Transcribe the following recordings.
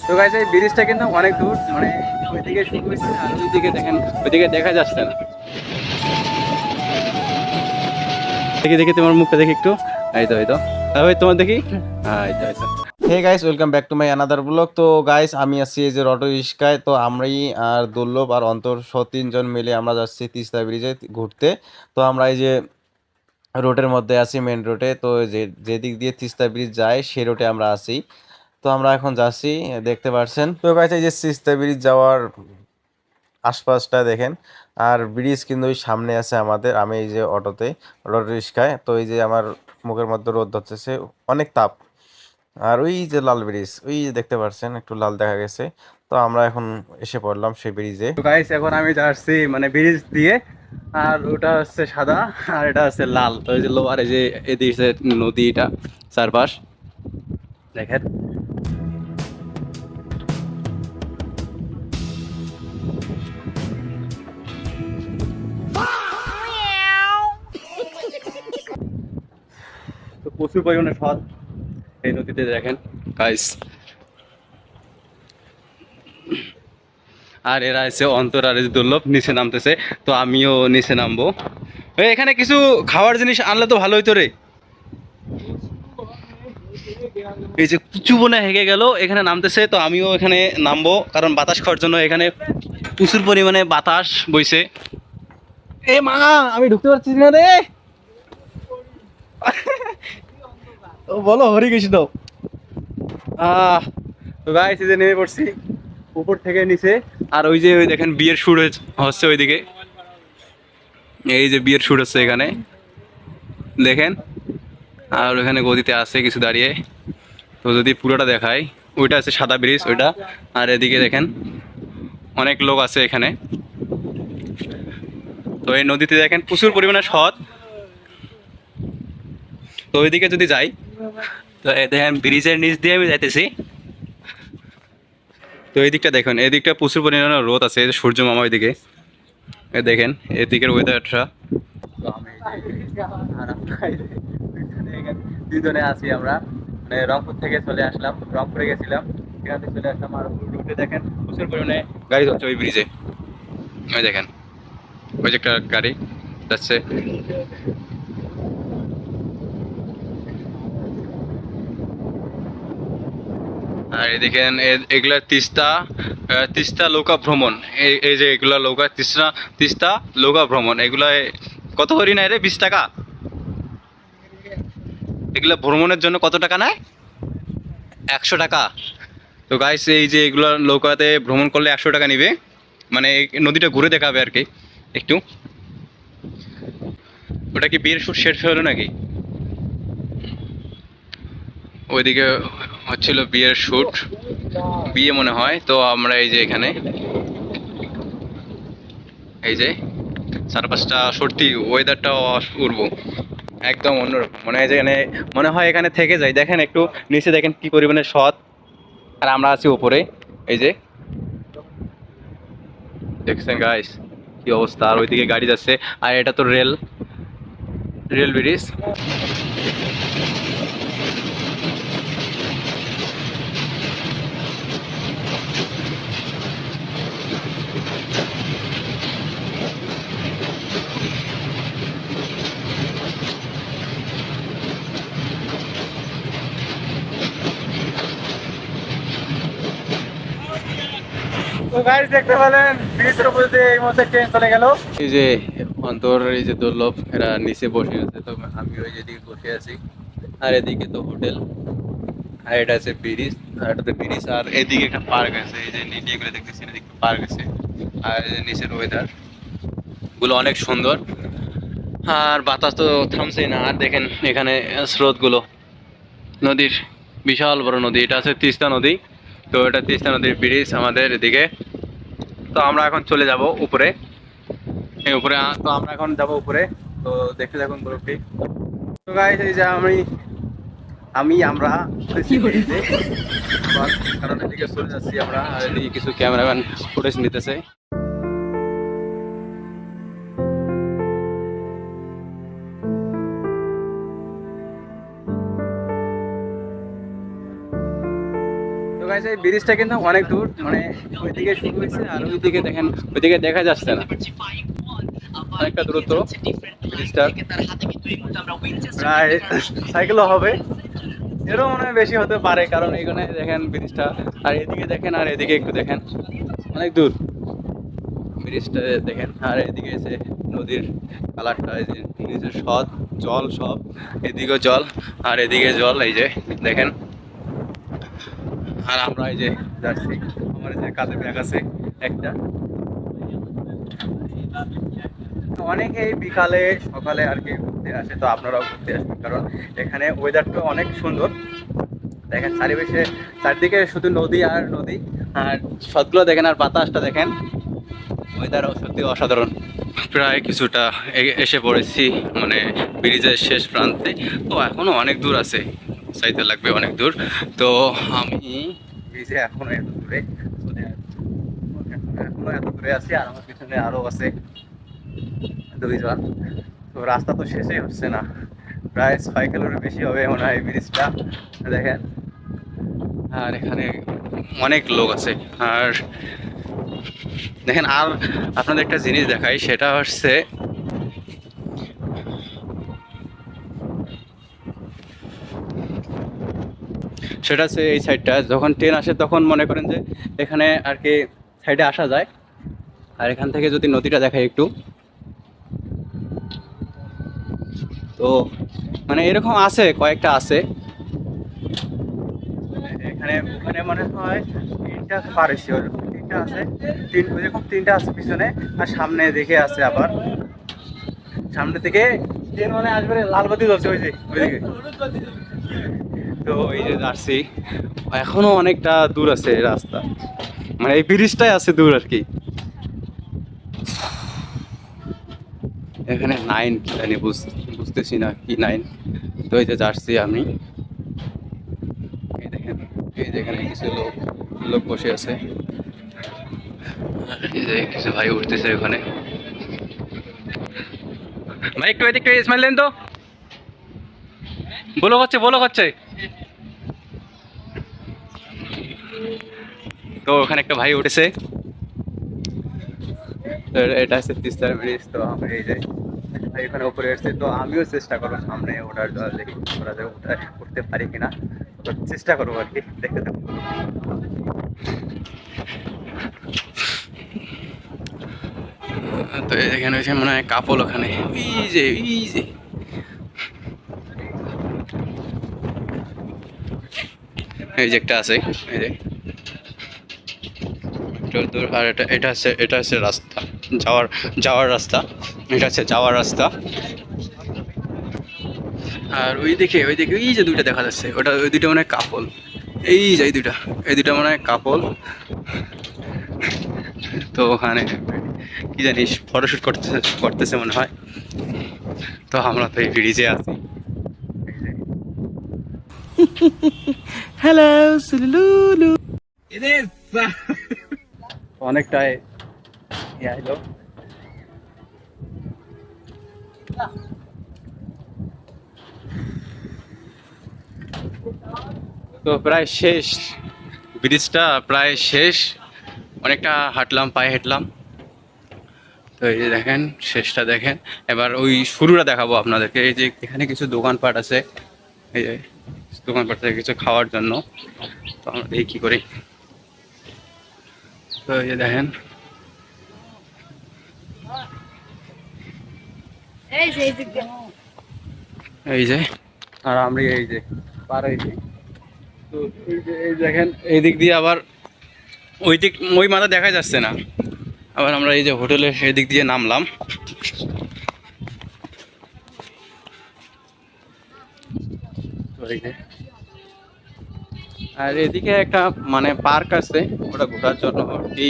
তো গাইস এই ব্রিজটা কিন্তু অনেক দূর, মানে ওইদিকে শুরু হয়েছে আর ওইদিকে দেখেন, ওইদিকে দেখা যাচ্ছে না। দেখি দেখি তোমার মুখটা দেখি একটু। এই তো ভাই তোমার দেখি। হ্যাঁ এই তো। Hey guys, welcome back to my another blog. তো গাইস, আমি আছি এই যে অটো রিক্সায়। তো আমরাই আর দুর্লভ আর অন্তর সহ 3 জন মিলে আমরা যাচ্ছি তিস্তা ব্রিজে ঘুরতে। তো আমরা এই যে রোডের মধ্যে আছি, মেন রোডে। তো যেদিক দিয়ে তিস্তা ব্রিজ যায় সেই রোডে আমরা আছি। তো আমরা এখন যাচ্ছি, দেখতে পাচ্ছেন। তো গাইস, এই যে তিস্তা ব্রিজ যাওয়ার আশপাশটা দেখেন। আর ব্রিজ কিন্তু ওই সামনে আছে আমাদের। আমি এই যে অটো রিক্সায়। তো এই যে আমার মুখের মধ্যে রোদ ধরতেছে, অনেক তাপ। আর ওই যে লাল ব্রিজ, ওই যে দেখতে পাচ্ছেন একটু লাল দেখা গেছে। তো আমরা এখন এসে পড়লাম সেই ব্রিজে। তো গাইস এখন আমি যাচ্ছি মানে ব্রিজ দিয়ে, আর ওটা হচ্ছে সাদা আর এটা হচ্ছে লাল। তো এই যে লোয়ার এই যে এদিকে নদীটা চারপাশ দেখেন। তো প্রচুর পরিমাণে স্বাদ এই নদীতে দেখেন গাইস। আর এরা এসে অন্তর আর এই যে দুর্লভ নিচে নামতেছে, তো আমিও নিচে নামবো। এই এখানে কিছু খাওয়ার জিনিস আনলে তো ভালো হইতো রে। এই যে কুচু বনে হেগে গেল, এখানে নামতেছে, তো আমিও এখানে নামবো কারণ বাতাস খাওয়ার জন্য। এখানে প্রচুর পরিমাণে বাতাস বইছে। এ মা, আমি ঢুকতে পারছি না রে। ও বলো হরি কৃষ্ণ। তো গাইস এই যে নেমে পড়ছি উপর থেকে নিচে। আর ওই যে ওই দেখেন বিয়ের শুট হচ্ছে ওইদিকে। এই যে বিয়ের শুট হচ্ছে এখানে দেখেন। আর ওখানে গদিতে আছে কিছু দাঁড়িয়ে। তো যদি পুরোটা দেখাই, ওইটা আছে সাদা ব্রিজ ওইটা। আর এদিকে দেখেন অনেক লোক আছে এখানে। তো এই নদীতে দেখেন প্রচুর পরিমাণে স্রোত। তো ওইদিকে যদি যাই, তো এই দেখেন ব্রিজের নিচ দিয়ে আমি যাইতেছি। তো এই দিকটা দেখেন, এদিকটা প্রচুর পরিমাণে রোদ আছে, এই যে সূর্য মামা ওইদিকে। এই দেখেন এদিকের ওয়েদারটা। তো আমি দুজনে আছি আমরা, মানে রংপুর থেকে চলে আসলাম, রংপুরে গেছিলাম, সেখান থেকে চলে আসলাম। আর রুটে দেখেন প্রচুর পরিমাণে গাড়ি যাচ্ছে ওই ব্রিজে। ওই দেখেন ওই যে একটা গাড়ি যাচ্ছে। আর এদিকে এগুলা তিস্তা, তিস্তা নৌকা ভ্রমণ। এই যে এগুলা নৌকা তিস্তা, তিস্তা নৌকা ভ্রমণ। এগুলা কত করি নেয় রে? 20 টাকা। এগুলা ভ্রমণের জন্য কত টাকা নেয়? 100 টাকা। তো গাইস এই যে এগুলো নৌকাতে ভ্রমণ করলে 100 টাকা নিবে, মানে এই নদীটা ঘুরে দেখাবে আর কি একটু। ওটা কি বিয়ের শুট শেষ হলো নাকি? ওইদিকে হচ্ছিল বিয়ের শুট, বিয়ে মনে হয়। তো আমরা এই যে এখানে এই যে চারপাশটা সত্যি ওয়েদারটা অপূর্ব, একদম অন্যরকম। মনে হয় যে এখানে, মনে হয় এখানে থেকে যাই। দেখেন একটু নিচে দেখেন কি পরিমাণে সৎ, আর আমরা আছি উপরে। এই যে দেখছেন গাইস কি অবস্থা। আর ওইদিকে গাড়ি যাচ্ছে। আর এটা তো রেল, রেল ব্রিজ। তো গাইস দেখতে পেলেন ব্রিজের উপর দিয়ে এই মুহূর্তে ট্রেন চলে গেল। এই যে অন্তর, এই যে দুর্লভ, এরা নিচে বসে আছে, তো আমি ওই যেদিকে বসে আছি। আর এদিকে তো হোটেল, আর এটা আছে ব্রিজ, আর এটাতে ব্রিজ। আর এদিকে একটা পার্ক আছে, এই যে নিচে এগুলো দেখতেছি, এদিকে পার্ক আছে। আর এই যে নিচের ওয়েদার গুলো অনেক সুন্দর। আর বাতাস তো থামছেই না। আর দেখেন এখানে স্রোত গুলো, নদীর বিশাল বড় নদী। এটা আছে তিস্তা নদী। তো এটা তিস্তা নদীর ব্রিজ আমাদের এদিকে। তো আমরা এখন চলে যাব উপরে, এই উপরে। তো আমরা এখন যাব উপরে। তো দেখতে থাকুন ব্লগটি। তো গাইস এই যে আমরা কারণ এদিকে চলে যাচ্ছি আমরা। আর এদিকে কিছু ক্যামেরাম্যান ফুটেজ নিতেছে। তো গাইস এই ব্রিজটা কিন্তু অনেক দূর, মানে ওইদিকে শুরু হয়েছে আর ওইদিকে দেখেন, ওইদিকে দেখা যাচ্ছে না, অনেকটা দূরত্ব ব্রিজটা, প্রায় সাইকেলও হবে, এরও মনে হয় বেশি হতে পারে, কারণ এইখানে দেখেন ব্রিজটা, আর এদিকে দেখেন আর এদিকে একটু দেখেন, অনেক দূর ব্রিজটা দেখেন, আর এদিকে এসে নদীর কালারটা, এই যে নিচে সৎ জল সব, এদিকেও জল আর এদিকে জল, এই যে দেখেন। আর আমরা এই যে যাচ্ছি, আমার এই যে কাঁধে ব্যাগ আছে একটা। অনেকে বিকালে সকালে আর কি ঘুরতে আসে, তো আপনারাও ঘুরতে আসবেন, কারণ এখানে ওয়েদারটা অনেক সুন্দর। দেখেন চারিপাশে, চারদিকে শুধু নদী আর নদী, আর সবগুলো দেখেন, আর বাতাসটা দেখেন, ওয়েদারও সত্যি অসাধারণ। প্রায় কিছুটা এসে পড়েছি, মানে ব্রিজের শেষ প্রান্তে, তো এখনো অনেক দূর আছে, চাইতে লাগবে অনেক দূর। তো আমি ব্রিজে এখনো এত দূরে, এখনো এত দূরে আছি, আর আমার পিছনে আরো আছে দুইজন। তো রাস্তা তো শেষই হচ্ছে না, প্রায় 6 কিলোর বেশি হবে মনে হয় ব্রিজটা, দেখেন। আর এখানে অনেক লোক আছে, আর দেখেন, আর আপনাদের একটা জিনিস দেখাই, সেটা হচ্ছে এই সাইডটা, যখন ট্রেন আসে তখন মনে করেন যে এখানে আর কি সাইডে আসা যায়। আর এখান থেকে যদি নদীটা দেখাই একটু, তো মানে এরকম আছে, কয়েকটা আছে এখানে, ওখানে মনে হয় 3টা পার হয়েছে, ওরকম 3টা আছে, ওইরকম 3টা আছে পিছনে, আর সামনে দেখে আছে আবার, সামনে থেকে ট্রেন মানে আসবে, লাল বাতি জ্বলছে ওই যে ওইদিকে। তো এই যে যাচ্ছি, এখনো অনেকটা দূর আছে রাস্তা, মানে এই ব্রিজটাই আছে দূর আর কি। এখানে 9 কি জানি বুঝতেছি না কি 9। তো এই যে যাচ্ছি আমি, এই দেখেন, এই যে এখানে কিছু লোক বসে আছে, এই যে কিছু ভাই উঠতেছে ওখানে। ভাই একটু এদিকে স্মাইল দেন তো, বলো হচ্ছে। তো ওখানে একটা ভাই উঠেছে, তো এটা হচ্ছে তিস্তার ব্রিজ। তো আমি এই যে এখানে উপরে এসেছি, তো আমিও চেষ্টা করবো সামনে ওঠার, দেখি ওরা উঠতে পারি কিনা, তো চেষ্টা করবো আর কি, দেখতে থাকবো। তো এখানে মনে হয় কাপল, ওখানে এই যে এই যে একটা আছে, এই যে দূর। আর এটা হচ্ছে রাস্তা, যাওয়ার রাস্তা, এটা হচ্ছে যাওয়ার রাস্তা। আর ওইদিকে এই যে দুইটা দেখা যাচ্ছে, ওই দুইটা মনে হয় কাপল, এই যে এই দুইটা মনে হয় কাপল। তো ওখানে কি জানিস ফটোশুট করতেছে মনে হয়। তো আমরা তো এই ব্রিজে আছি, হ্যালো সুলুলু, অনেকটাই আইলো। তো প্রায় শেষ, ব্রিজটা প্রায় শেষ, অনেকটা হাঁটলাম, পায়ে হেঁটলাম। তো এই যে দেখেন শেষটা দেখেন, এবার ওই শুরুটা দেখাবো আপনাদেরকে। এই যে এখানে কিছু দোকানপাট আছে, এই যে দোকানপাট থেকে কিছু খাওয়ার জন্য, তো আমরা এই কি করি। তো এই যে দেখেন, এই যে, আর আমরা এই যে পার হয়েছি। তো এই যে এই দেখেন, এই দিক দিয়ে আবার ওই মাথা দেখা যাচ্ছে না, আবার আমরা এই যে হোটেলের এই দিক দিয়ে নামলাম। আর এদিকে একটা মানে পার্ক আছে, ওটা ঘোরার জন্য আর কি।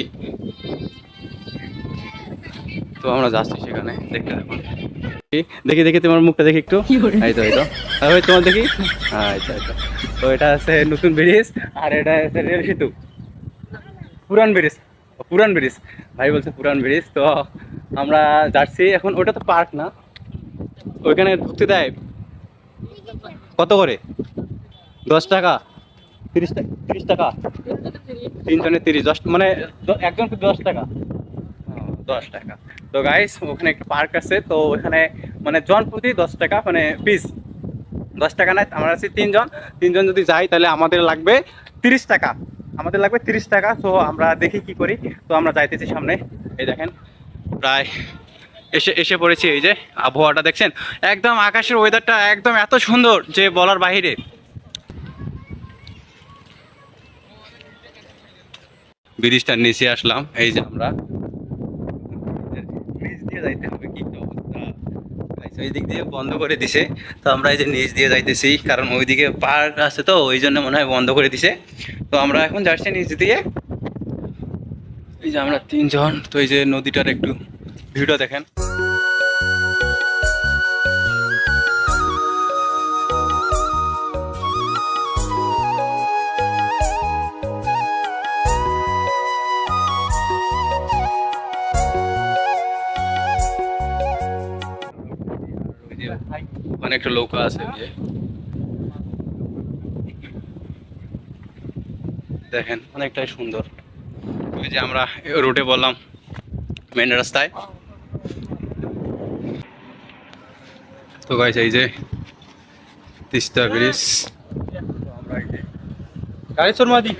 তো আমরা যাচ্ছি সেখানে, দেখতে দেখুন, দেখি তোমার মুখটা দেখি একটু, এই তো তোমার দেখি, আচ্ছা। তো এটা আছে নতুন ব্রিজ, আর এটা আছে রেল সেতু, পুরান ব্রিজ ভাই বলছে পুরান ব্রিজ। তো আমরা যাচ্ছি এখন, ওটা তো পার্ক না, ওইখানে ঢুকতে দেয় কত করে? 10 টাকা। 30 টাকা 3 জনে 30 মানে একজনকে 10 টাকা। 10 টাকা। তো গাইস ওখানে একটা পার্ক আছে, তো ওখানে মানে জন প্রতি 10 টাকা মানে পিস 10 টাকা নাই। আমরা আছি 3 জন, 3 জন যদি যাই তাহলে আমাদের লাগবে 30 টাকা, আমাদের লাগবে 30 টাকা। তো আমরা দেখি কি করি। তো আমরা যাইতেছি সামনে, এই দেখেন প্রায় এসে এসে পড়েছি। এই যে আবহাওয়াটা দেখছেন, একদম আকাশের ওয়েদারটা একদম এত সুন্দর যে বলার বাহিরে। ব্রিজটার নিচে আসলাম, এই যে আমরা ব্রিজ দিয়ে যাইতে হবে, কি একটা অবস্থা। গাইস, ওই দিক দিয়ে বন্ধ করে দিছে, তো আমরা এই যে নিচ দিয়ে যাইতেছি, কারণ ওইদিকে পার্ক আছে তো ওই জন্য মনে হয় বন্ধ করে দিছে। তো আমরা এখন যাচ্ছি নিচ দিয়ে। এই যে আমরা 3 জন, তো এই যে নদীটার একটু ভিউটা দেখেন। ওই যে ওখানে একটা নৌকা আছে, ওই যে দেখেন অনেকটাই সুন্দর। ওই যে আমরা রোডে বললাম মেন রাস্তায়। তো গাইস এই যে তিস্তা ব্রিজ,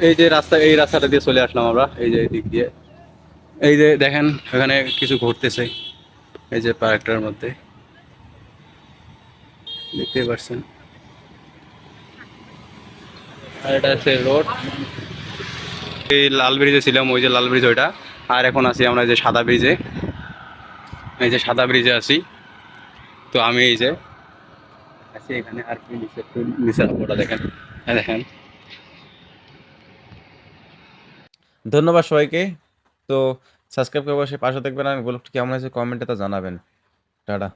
এই যে রাস্তা, এই রাস্তাটা দিয়ে চলে আসলাম আমরা, এই যে এই দিক দিয়ে। এই যে দেখেন এখানে কিছু ঘুরতেছে, এই যে পার্কটার মধ্যে দেখতে পাচ্ছেন। আর এটা হচ্ছে রোড। এই লাল ব্রিজে ছিলাম, ওই যে লাল ব্রিজ ওইটা। আর এখন আছি আমরা যে সাদা ব্রিজে, এই যে সাদা ব্রিজে আছি। তো আমি এই যে আছি এখানে, আর কি নিচে একটু নিচে ওটা দেখেন, হ্যাঁ দেখেন। ধন্যবাদ সবাইকে। তো সাবস্ক্রাইব করে বসে পাশে দেখবেন, আর ব্লগটি কেমন হয়েছে কমেন্টে তা জানাবেন। টাটা।